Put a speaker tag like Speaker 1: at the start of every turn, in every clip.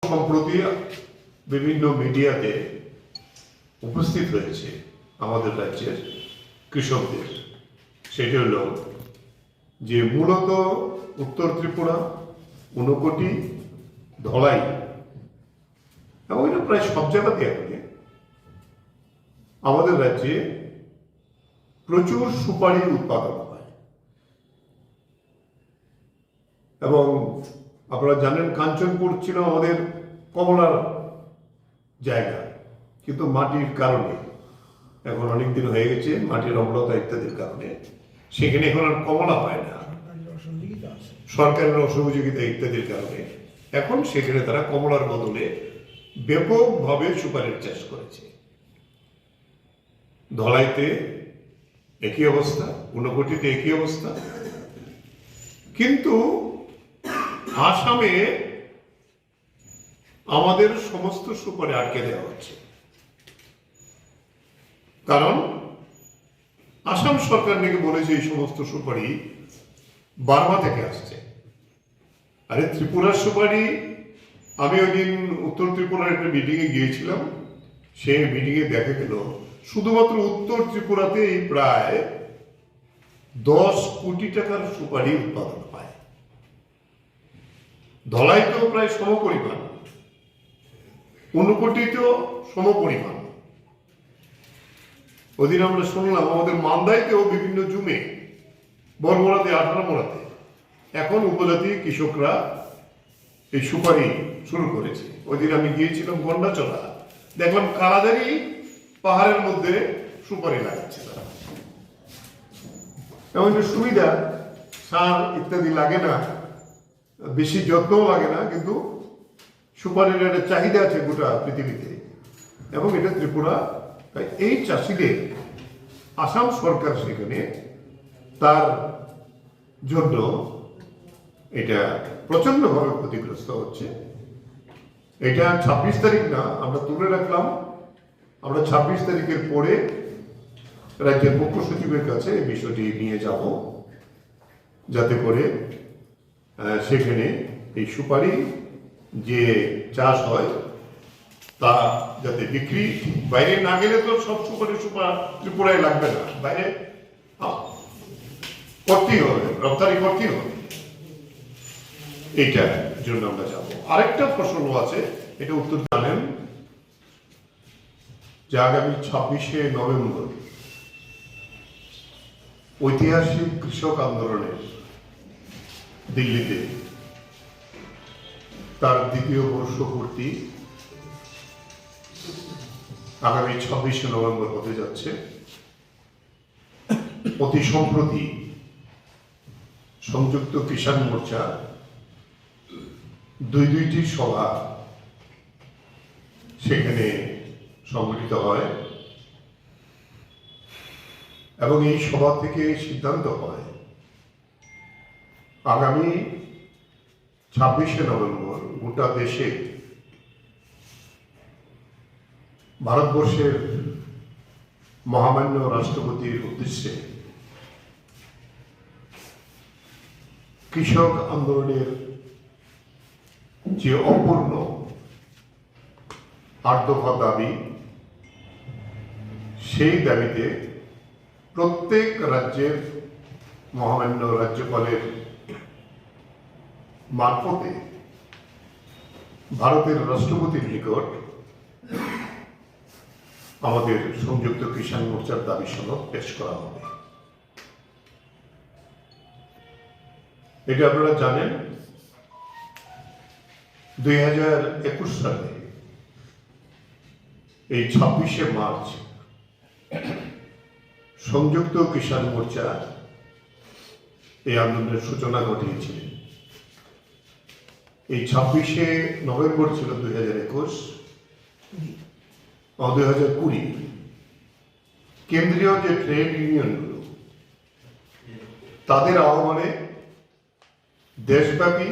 Speaker 1: সম্প্রতি বিভিন্ন মিডিয়াতে উপস্থিত হয়েছে আমাদের রাজ্যের কৃষকদের, সেটি হল যে মূলত উত্তর ত্রিপুরা, ঊনকোটি, ধলাই এবং এটা প্রায় সব জায়গাতে আছে, আমাদের রাজ্যে প্রচুর সুপারি উৎপাদন হয়। এবং আপনারা জানেন কাঞ্চনপুর ছিল আমাদের কমলার জায়গা, কিন্তু মাটির কারণে এখন অনেক দিন হয়ে গেছে, মাটির অম্লতা ইত্যাদির কারণে সেখানে এখন আর কমলা হয় না, সরকারের অসহযোগিতা ইত্যাদির কারণে এখন সেখানে তারা কমলার বদলে ব্যাপকভাবে সুপারির চাষ করেছে। ধলাইতে একই অবস্থা, ঊনকোটিতে একই অবস্থা, কিন্তু আসামে আমাদের সমস্ত সুপারি আটকে দেওয়া হচ্ছে। কারণ আসাম সরকার নাকি বলেছে এই সমস্ত সুপারি বার্মা থেকে আসছে। আরে ত্রিপুরার সুপারি, আমি ওই দিন উত্তর ত্রিপুরার একটা মিটিংয়ে গিয়েছিলাম, সেই মিটিংয়ে দেখা গেল শুধুমাত্র উত্তর ত্রিপুরাতেই প্রায় 10 কোটি টাকার সুপারি উৎপাদন হয়। ধলাইতেও প্রায় সমপরিমাণ, ঊনকোটিতেও সমপরিমাণ। ওদিন আমরা শুনলাম আমাদের মান্দাইতেও বিভিন্ন জুমে, বরমোড়াতে, 18 মোড়াতে এখন উপজাতি কৃষকরা এই সুপারি শুরু করেছে। ওই দিন আমি গিয়েছিলাম গন্ডাচড়া, দেখলাম কালাদারি পাহাড়ের মধ্যে সুপারি লাগাচ্ছে তারা। এমন যে সুবিধা, সার ইত্যাদি লাগে না, বেশি যত্নও লাগে না, কিন্তু সুপারির একটা চাহিদা আছে গোটা পৃথিবীতে, এবং এটা ত্রিপুরা। তাই এই চাষিদের আসাম সরকার সেখানে তার জন্য এটা প্রচন্ডভাবে ক্ষতিগ্রস্ত হচ্ছে। এটা 26 তারিখ না, আমরা তুলে রাখলাম, আমরা 26 তারিখের পরে রাজ্যের মুখ্য সচিবের কাছে এই বিষয়টি নিয়ে যাব, যাতে করে সেখানে এই সুপারি যে চাষ হয় তা যাতে বিক্রি বাইরে না গেলে, তো সব সুপারি ত্রিপুরায় লাগবে না, বাইরে করতেই হবে, রপ্তানি করতেই হবে। এইটার জন্য আমরা যাব। আরেকটা প্রশ্ন আছে, এটা উত্তর জানেন যে আগামী 26শে নভেম্বর ঐতিহাসিক কৃষক আন্দোলনের দিল্লিতে তার দ্বিতীয় বর্ষপূর্তি আগামী 26শে নভেম্বর হতে যাচ্ছে। অতি সম্প্রতি সংযুক্ত কিষাণ মোর্চা দুইটি সভা সেখানে সংগঠিত হয়, এবং এই সভা থেকে সিদ্ধান্ত হয় আগামী 26শে নভেম্বর গোটা দেশে ভারতবর্ষের মহামান্য রাষ্ট্রপতির উদ্দেশ্যে কৃষক আন্দোলনের যে অপূর্ণ 8 দফা দাবি, সেই দাবিতে প্রত্যেক রাজ্যের মহামান্য রাজ্যপালের মারফতে ভারতের রাষ্ট্রপতির নিকট আমাদের সংযুক্ত কিষাণ মোর্চার দাবি সনদ পেশ করা হবে। এটা আপনারা জানেন 2021 সালে এই 26শে মার্চ সংযুক্ত কিষাণ মোর্চা এই আন্দোলনের সূচনা ঘটিয়েছিলেন। এই 26শে নভেম্বর ছিল 2021 ও 2020। কেন্দ্রীয় যে ট্রেড ইউনিয়নগুলো, তাদের আহ্বানে দেশব্যাপী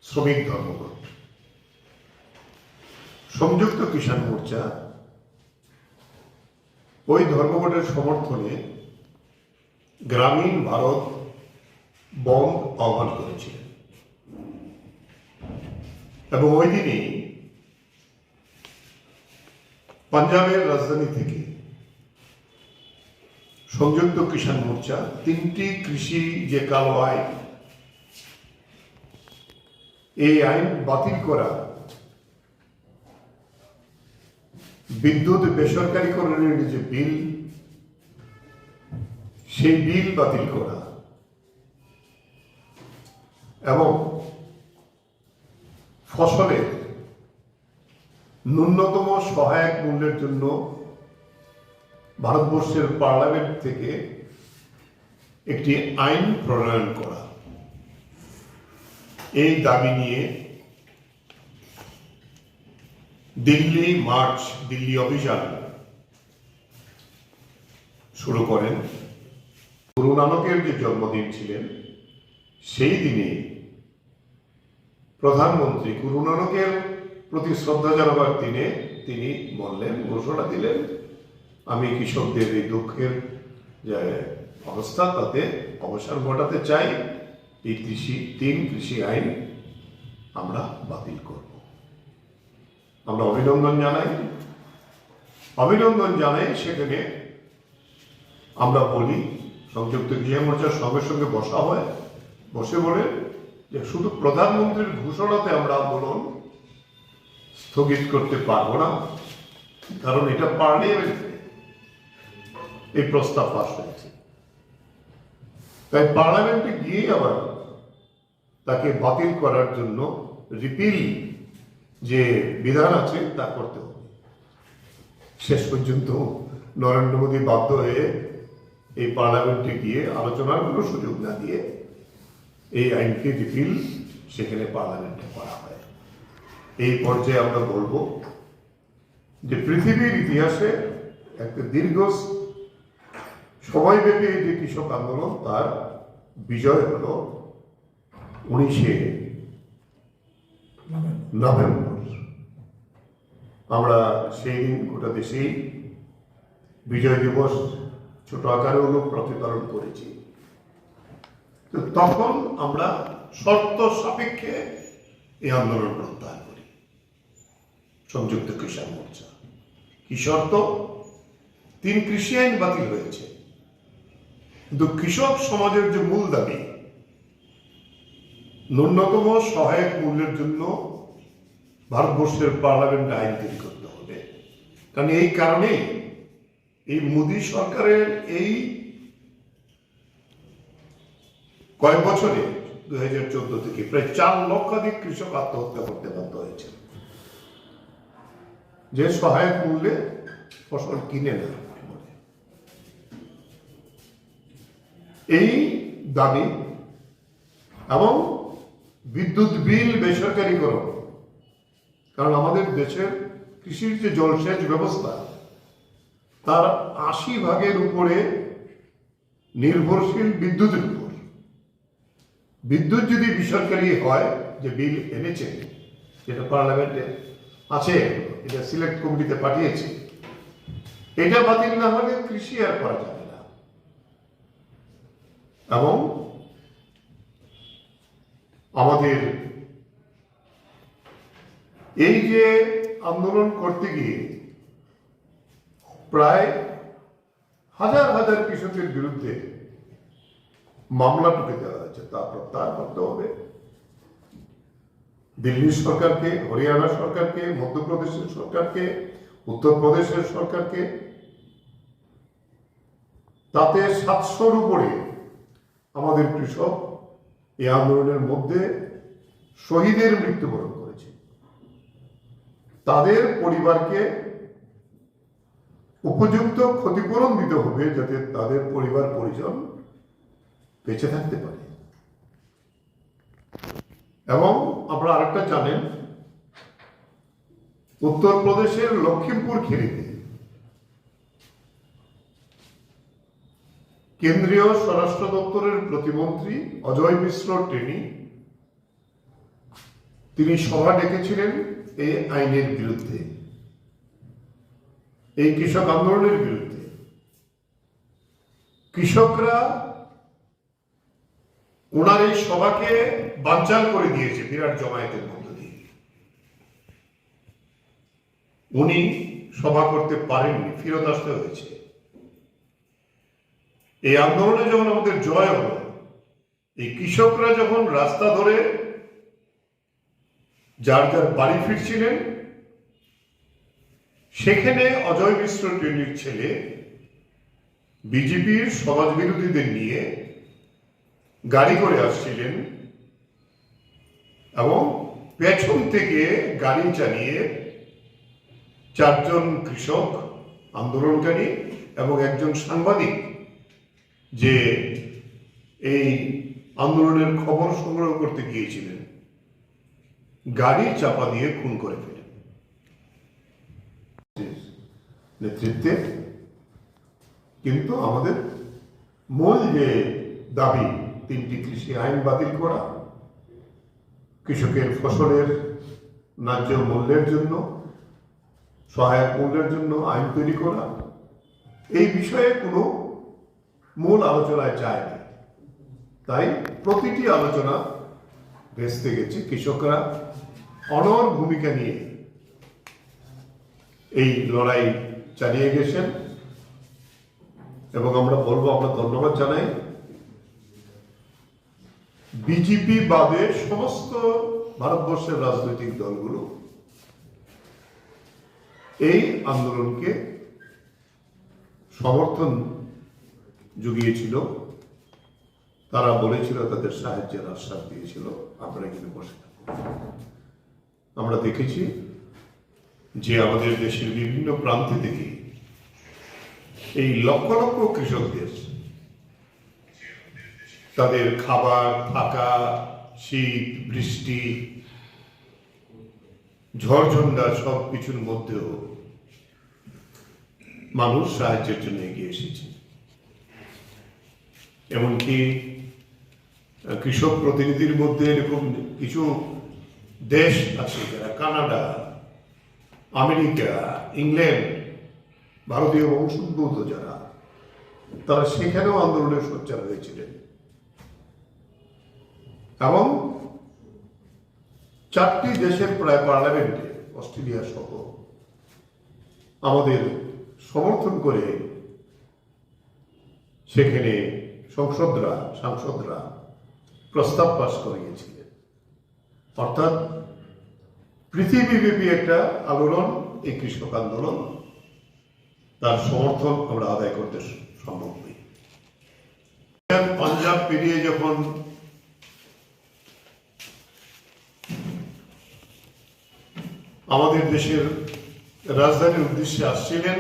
Speaker 1: শ্রমিক ধর্মঘট, সংযুক্ত কিষাণ মোর্চা ওই ধর্মঘটের সমর্থনে গ্রামীণ ভারত বন্ধ আহ্বান করেছিলেন। এবং ওই দিনই পাঞ্জাবের রাজধানী থেকে সংযুক্ত কিষাণ মোর্চা 3টি কৃষি যে কালো আইন, এই আইন বাতিল করা, বিদ্যুৎ বেসরকারীকরণের যে বিল, সেই বিল বাতিল করা এবং ফসলের ন্যূনতম সহায়ক মূল্যের জন্য ভারতবর্ষের পার্লামেন্ট থেকে একটি আইন প্রণয়ন করা, এই দাবি নিয়ে দিল্লি অভিযান শুরু করেন। গুরু নানকের যে জন্মদিন ছিলেন, সেই দিনে প্রধানমন্ত্রী গুরু নানকের প্রতি শ্রদ্ধা জানাবার দিনে তিনি বললেন, ঘোষণা দিলেন, আমি কৃষকদের এই দুঃখের যে অবস্থা তাতে অবসান ঘটাতে চাই, এই 3 কৃষি আইন আমরা বাতিল করব। আমরা অভিনন্দন জানাই। সেখানে আমরা বলি, সংযুক্ত কিষাণ মোর্চার সঙ্গে সঙ্গে বসা হয়, বসে বলে যে শুধু প্রধানমন্ত্রীর ঘোষণাতে আমরা আন্দোলন স্থগিত করতে পারবো না, কারণ এটা পার্লামেন্টে এই প্রস্তাব পাস হয়েছে। তাই পার্লামেন্টে গিয়ে আবার তাকে বাতিল করার জন্য রিপিল যে বিধান আছে তা করতে হবে। শেষ পর্যন্ত নরেন্দ্র মোদী বাধ্য হয়ে এই পার্লামেন্টে গিয়ে আলোচনার কোনো সুযোগ না দিয়ে এই আইনকে রিপিল সেখানে পার্লামেন্টে করা হয়। এই পর্যায়ে আমরা বলবো যে পৃথিবীর ইতিহাসে একটা দীর্ঘ সময়ব্যাপী যে কৃষক আন্দোলন, তার বিজয় হল 19শে নভেম্বর। আমরা সেই দিন গোটা দেশেই বিজয় দিবস ছোট আকারে হলেও প্রতিপালন করেছি। তো তখন আমরা শর্ত সাপেক্ষে এই আন্দোলন প্রত্যাহার করি, সংযুক্ত কিষাণ মোর্চা। কি শর্ত? 3 কৃষি আইন বাতিল হয়েছে, কিন্তু কৃষক সমাজের যে মূল দাবি, ন্যূনতম সহায়ক মূল্যের জন্য ভারতবর্ষের পার্লামেন্টে আইন তৈরি করতে হবে। কারণ এই কারণেই এই মোদী সরকারের এই কয়েক বছরে 2014 থেকে প্রায় 4 লক্ষাধিক কৃষক আত্মহত্যা করতে বাধ্য হয়েছে, যে সহায়ক মূল্যে ফসল কিনে না। এই দাবি এবং বিদ্যুৎ বিল বেসরকারীকরণ, কারণ আমাদের দেশের কৃষির যে জলসেচ ব্যবস্থা, তার 80% উপরে নির্ভরশীল বিদ্যুতের উপর। বিদ্যুৎ যদি বেসরকারি হয়, যে বিল এনেছে, যেটা পার্লামেন্টে আছে, এটা সিলেক্ট কমিটিতে পাঠিয়েছে, এটা বাতিল না হলে কৃষি আর করা যাবে না। এবং আমাদের এই যে আন্দোলন করতে গিয়ে প্রায় হাজার হাজার কৃষকের বিরুদ্ধে মামলা টুকে দেওয়া হয়েছে, তা প্রত্যাহার করতে হবে। দিল্লি সরকারকে, হরিয়ানা সরকারকে, মধ্যপ্রদেশের সরকারকে, উত্তরপ্রদেশের সরকারকে, তাতে 700-র উপরে আমাদের কৃষক এই আন্দোলনের মধ্যে শহীদের মৃত্যুবরণ করেছে। তাদের পরিবারকে উপযুক্ত ক্ষতিপূরণ দিতে হবে, যাতে তাদের পরিবার পরিজন বেঁচে থাকতে পারে। এবং আপনারা আরেকটা জানেন, উত্তরপ্রদেশের লখিমপুর খেরিতে কেন্দ্রীয় স্বরাষ্ট্র দপ্তরের প্রতিমন্ত্রী অজয় মিশ্র টেনি, তিনি সভা ডেকেছিলেন এই আইনের বিরুদ্ধে, এই কৃষক আন্দোলনের বিরুদ্ধে। কৃষকরা ওনার এই সভাকে বানচাল করে দিয়েছে বিরাট জমায়েতের মধ্য দিয়ে। উনি সভা করতে পারেননি, ফেরত আসতে হয়েছে। এই আন্দোলনে যখন আমাদের জয় হলো, এই কৃষকরা যখন রাস্তা ধরে যার যার বাড়ি ফিরছিলেন, সেখানে অজয় মিশ্র ট্রেনির ছেলে বিজেপির সমাজ বিরোধীদের নিয়ে গাড়ি করে আসছিলেন এবং পেছন থেকে গাড়ি চালিয়ে 4 জন কৃষক আন্দোলনকারী এবং একজন সাংবাদিক যে এই আন্দোলনের খবর সংগ্রহ করতে গিয়েছিলেন, গাড়ি চাপা দিয়ে খুন করে ফেলেন। নেতৃত্বে কিন্তু আমাদের মূল যে দাবি, 3টি কৃষি আইন বাতিল করা, কৃষকের ফসলের ন্যায্য মূল্যের জন্য, সহায়ক মূল্যের জন্য আইন তৈরি করা, এই বিষয়ে কোনো মূল আলোচনায় যায়নি। তাই প্রতিটি আলোচনা ভেস্তে গেছে। কৃষকরা অনড় ভূমিকা নিয়ে এই লড়াই চালিয়ে গেছেন এবং আমরা বলবো, আমরা ধন্যবাদ জানাই বিজেপি বাদে সমস্ত ভারতবর্ষের রাজনৈতিক দলগুলো এই আন্দোলনকে সমর্থন জুগিয়েছিল। তারা বলেছিল, তাদের সাহায্যের আশ্বাস দিয়েছিল, আপনারা এখানে বসে থাকুন। আমরা দেখেছি যে আমাদের দেশের বিভিন্ন প্রান্তে থেকে এই লক্ষ লক্ষ কৃষকদের তাদের খাবার, থাকা, শীত, বৃষ্টি, ঝড়ঝন্ডা সব কিছুর মধ্যেও মানুষ সাহায্যের জন্য এগিয়ে এসেছে। এমনকি কৃষক প্রতিনিধির মধ্যে এরকম কিছু দেশ আছে যারা কানাডা, আমেরিকা, ইংল্যান্ড, ভারতীয় বংশোদ্ভূত যারা, তারা সেখানেও আন্দোলনে সোচ্চার হয়েছিলেন এবং 4টি দেশের প্রায় পার্লামেন্টে, অস্ট্রেলিয়া সহ, আমাদের সমর্থন করে সেখানে সাংসদরা প্রস্তাব পাশ করিয়েছিলেন। অর্থাৎ পৃথিবীব্যাপী একটা আন্দোলন, এই কৃষক আন্দোলন, তার সমর্থন আমরা আদায় করতে সম্ভব হই। পাঞ্জাব পেরিয়ে যখন আমাদের দেশের রাজধানীর উদ্দেশ্যে আসছিলেন,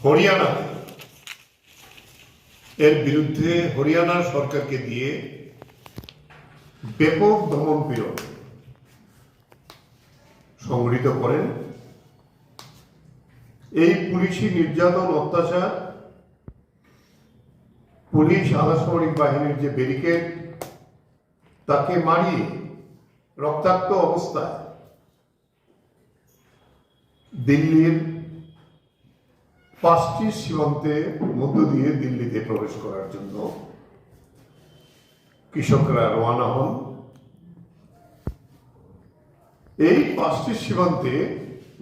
Speaker 1: হরিয়ানাতে এর বিরুদ্ধে হরিয়ানার সরকারকে দিয়ে ব্যাপক দমন পীড়ন সংগঠিত করেন। এই পুলিশি নির্যাতন, অত্যাচার, পুলিশ আধাসামরিক বাহিনীর যে ব্যারিকেড, তাকে মারিয়ে রক্তাক্ত অবস্থায় দিল্লির 5টি সীমান্তের মধ্য দিয়ে দিল্লিতে প্রবেশ করার জন্য কৃষকরা রওনা হন। এই 5টি সীমান্তে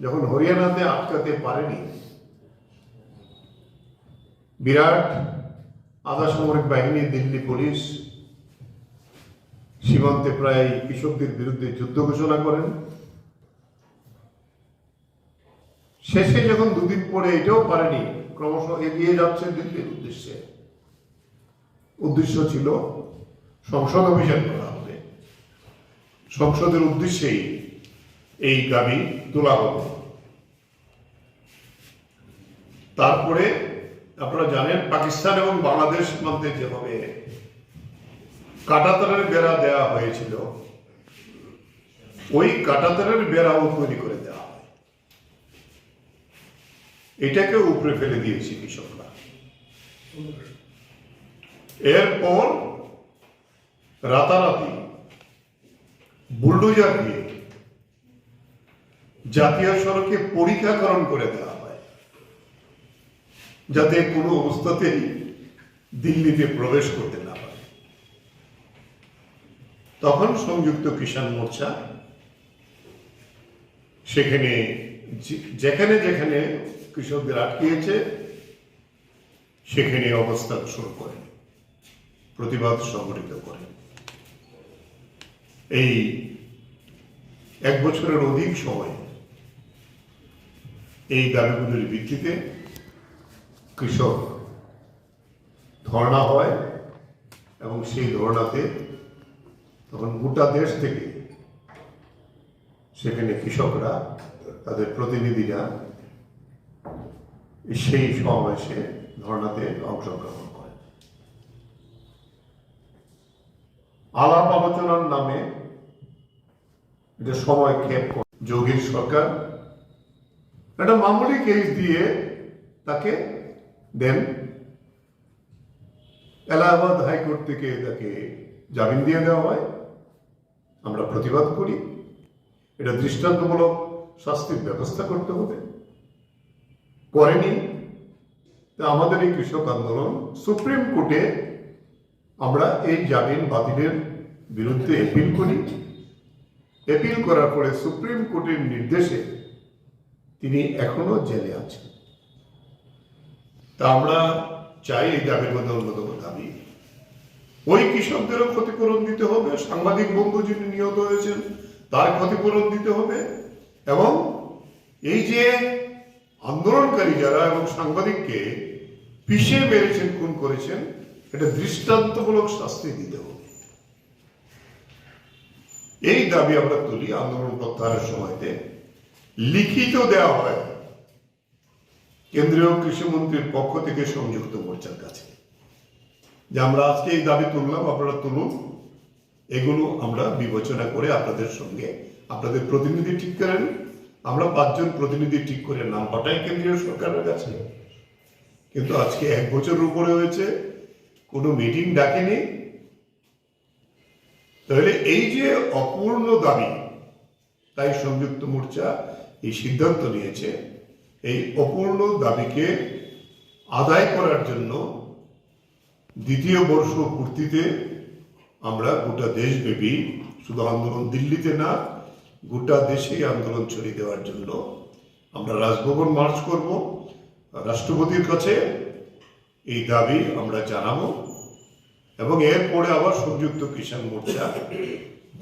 Speaker 1: যখন হরিয়ানাতে আটকাতে পারেনি, বিরাট আধাসামরিক বাহিনী, দিল্লি পুলিশ সীমান্তে প্রায় কৃষকদের বিরুদ্ধে যুদ্ধ ঘোষণা করেন। শেষে যখন 2 দিন পরে এটাও পারেনি, ক্রমশ এগিয়ে যাচ্ছে দিল্লির উদ্দেশ্যে। উদ্দেশ্য ছিল সংসদ অভিযান করা হবে, সংসদের উদ্দেশ্যেই এই দাবি তোলা হবে। তারপরে আপনারা জানেন, পাকিস্তান এবং বাংলাদেশ সীমান্তে যেভাবে কাঁটাতারের বেড়া দেওয়া হয়েছিল, ওই কাঁটাতারের বেড়াও তৈরি করে দেওয়া হয়। এটাকে উপরে ফেলে দিয়েছে কৃষকরা। এরপর রাতারাতি বুলডোজার দিয়ে জাতীয় সড়কে পরীক্ষাকরণ করে দেওয়া হয়, যাতে কোনো অবস্থাতেই দিল্লিতে প্রবেশ করতে না পারে। তখন সংযুক্ত কিষাণ মোর্চা সেখানে যেখানে যেখানে কৃষকদের আটকিয়েছে সেখানে অবস্থান শুরু করেন, প্রতিবাদ সংগঠিত করেন। এই 1 বছরের অধিক সময় এই দাবিগুলির ভিত্তিতে কৃষক ধর্ণা হয় এবং সেই ধর্ণাতে তখন গোটা দেশ থেকে সেখানে কৃষকরা তাদের প্রতিনিধিরা সেই সমাবেশে ধর্ণাতে অংশগ্রহণ করে। আলাপ আলোচনার নামে এটা সময় ক্ষেপ করে যোগীর সরকার একটা মামুলি কেস দিয়ে তাকে দেন, এলাহাবাদ হাইকোর্ট থেকে তাকে জামিন দিয়ে দেওয়া হয়। আমরা প্রতিবাদ করি, এটা দৃষ্টান্তমূলক শাস্তির ব্যবস্থা করতে হবে, করেনি। তা আমাদের এই কৃষক আন্দোলন সুপ্রিম কোর্টে আমরা এই জামিন বাতিলের বিরুদ্ধে এপিল করি। এপিল করার পরে সুপ্রিম কোর্টের নির্দেশে তিনি এখনো জেলে আছেন। তা আমরা চাই এই দাবির মধ্যে অন্যতম দাবি ওই কৃষকদেরও ক্ষতিপূরণ দিতে হবে, সাংবাদিক বন্ধু যিনি নিহত হয়েছেন তার ক্ষতিপূরণ দিতে হবে, এবং এই যে আন্দোলনকারী যারা এবং সাংবাদিককে পিষে মেরেছেন, খুন করেছেন, এটা দৃষ্টান্তমূলক শাস্তি দিতে হবে। এই দাবি আমরা তুলি। আন্দোলন প্রত্যাহারের সময়তে লিখিত দেওয়া হয় কেন্দ্রীয় কৃষিমন্ত্রীর পক্ষ থেকে সংযুক্ত মোর্চার কাছে যে আমরা আজকে এই দাবি তুললাম, আপনারা তুলুন, এগুলো আমরা বিবেচনা করে আপনাদের সঙ্গে আপনাদের প্রতিনিধি ঠিক করেন। আমরা 5 জন প্রতিনিধি ঠিক করে নাম পাঠাই কেন্দ্রীয় সরকারের কাছে, কিন্তু আজকে 1 বছরের উপরে হয়েছে, কোনো মিটিং ডাকেনি। তাহলে এই যে অপূর্ণ দাবি, তাই সংযুক্ত মোর্চা এই সিদ্ধান্ত নিয়েছে এই অপূর্ণ দাবিকে আদায় করার জন্য দ্বিতীয় বর্ষ পূর্তিতে আমরা গোটা দেশব্যাপী, শুধু আন্দোলন দিল্লিতে না, গোটা দেশেই আন্দোলন ছড়িয়ে দেওয়ার জন্য আমরা রাজভবন মার্চ করব, রাষ্ট্রপতির কাছে এই দাবি আমরা জানাবো, এবং এরপরে আবার সংযুক্ত কিষাণ মোর্চা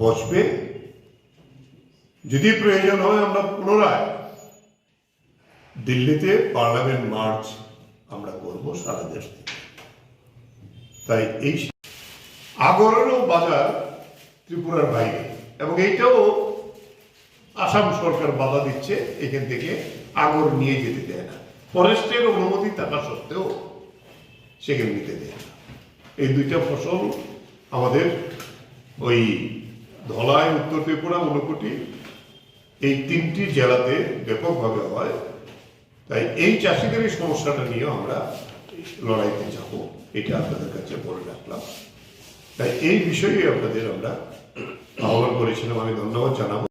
Speaker 1: বসবে। যদি প্রয়োজন হয় আমরা পুনরায় দিল্লিতে পার্লামেন্ট মার্চ আমরা করব সারা দেশ থেকে। তাই এই আগরেরও বাজার ত্রিপুরার বাইরে, এবং এইটাও আসাম সরকার বাধা দিচ্ছে, এখান থেকে আগর নিয়ে যেতে দেয় না, ফরেস্টের অনুমতি থাকা সত্ত্বেও সেখানে নিতে দেয় না। এই 2টা ফসল আমাদের ওই ধলাই, উত্তর ত্রিপুরা, ঊনকোটি, এই 3টি জেলাতে ব্যাপকভাবে হয়। তাই এই চাষিদের এই সমস্যাটা নিয়ে আমরা লড়াইতে যাব, এটা আপনাদের কাছে বলে রাখলাম। তাই এই বিষয়ে আপনাদের আমরা আহ্বান করেছিলাম, আমি ধন্যবাদ জানাবো।